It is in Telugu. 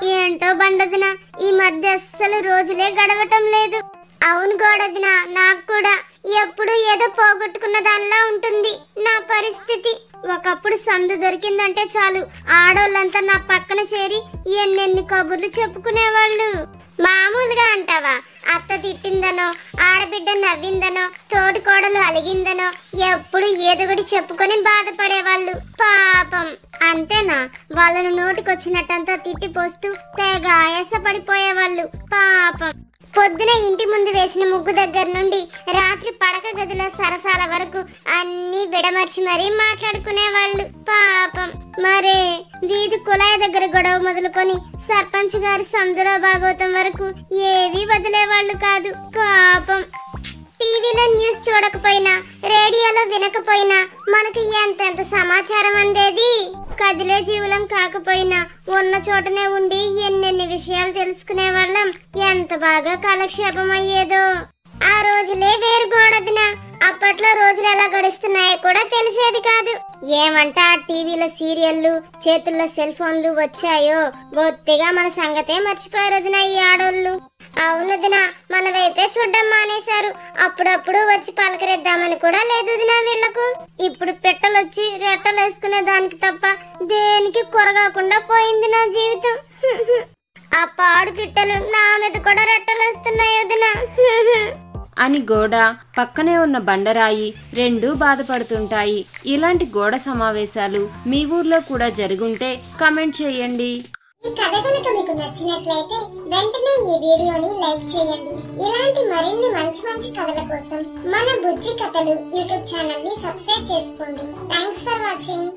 ఏంటో బండదిన ఈ మధ్య అస్సలు రోజులే గడవటం లేదు. అవును గోడదిన, నాకు కూడా ఎప్పుడు ఏదో పోగొట్టుకున్న దానిలా ఉంటుంది నా పరిస్థితి. ఒకప్పుడు సందు దొరికిందంటే చాలు ఆడోళ్ళంతా నా పక్కన చేరి ఎన్నెన్ని కబుర్లు చెప్పుకునేవాళ్ళు. మామూలుగా అంటావా, అత్త తిట్టిందనో, ఆడబిడ్డ నవ్విందనో, తోటి కోడలు అలిగిందనో ఎప్పుడు ఏదొకటి చెప్పుకొని బాధపడేవాళ్ళు. పాపం అంతేనా, వాళ్ళను నోటికొచ్చినట్టంతా తిట్టిపోస్తూ తెగ ఆయాస పడిపోయేవాళ్ళు పాపం. పొద్దున ఇంటి ముందు వేసిన ముగ్గు దగ్గర నుండి రాత్రి పడక గదిలో సరసాల వరకు అన్ని విడమర్చి మరీ మాట్లాడుకునేవాళ్ళు పాపం. మరే వీధి కుళాయి దగ్గర గొడవ మొదలుకొని సర్పంచ్ గారి సందులో భాగవతం వరకు ఏవి వదిలేవాళ్ళు కాదు పాపం. టీవీలో న్యూస్ చూడకపోయినా, రేడియోలో వినకపోయినా మనకు ఎంతెంత సమాచారం అందేది. కదిలే జీవులం కాకపోయినా ఉన్న చోటనే ఉండి ఎన్నెన్ని విషయాలు తెలుసుకునే వాళ్ళం. ఎంత బాగా కాలక్షేపం అయ్యేదో. ఆ రోజులే వేరు గోడదిన. అప్పట్లో రోజులు ఎలా గడుస్తున్నాయో కూడా తెలిసేది కాదు. ఏమంటా టీవీలో సీరియల్లు, చేతుల్లో సెల్ ఫోన్లు వచ్చాయో బొత్తిగా మన సంగతే మర్చిపోయారు వదిన ఈ ఆడోళ్ళు. అవును వదిన, మన వైపే చూడ్డం మానేశారు. అప్పుడప్పుడు వచ్చి పలకరిద్దామని కూడా లేదు వదిన వీళ్లకు. ఇప్పుడు పిట్టలొచ్చి రెట్టలు వేసుకునే దానికి తప్ప దేనికి కొరగాకుండా పోయింది నా జీవితం. ఆ పాడు తిట్టలు నా మీద కూడా రెట్టలు వస్తున్నాయి వదిన అని గోడ పక్కనే ఉన్న బండరాయి రెండూ బాధపడుతుంటాయి. ఇలాంటి గోడ సమావేశాలు మీ ఊర్లో కూడా జరుగుంటే కామెంట్ చేయండి. ఈ కథ కనుక మీకు నచ్చినట్లయితే వెంటనే ఈ వీడియోని లైక్ చేయండి. ఇలాంటి మరిన్ని మంచి మంచి కథల కోసం మన బుజ్జి కథలు యూట్యూబ్ ఛానల్ ని సబ్స్క్రైబ్ చేసుకోండి. Thanks for watching.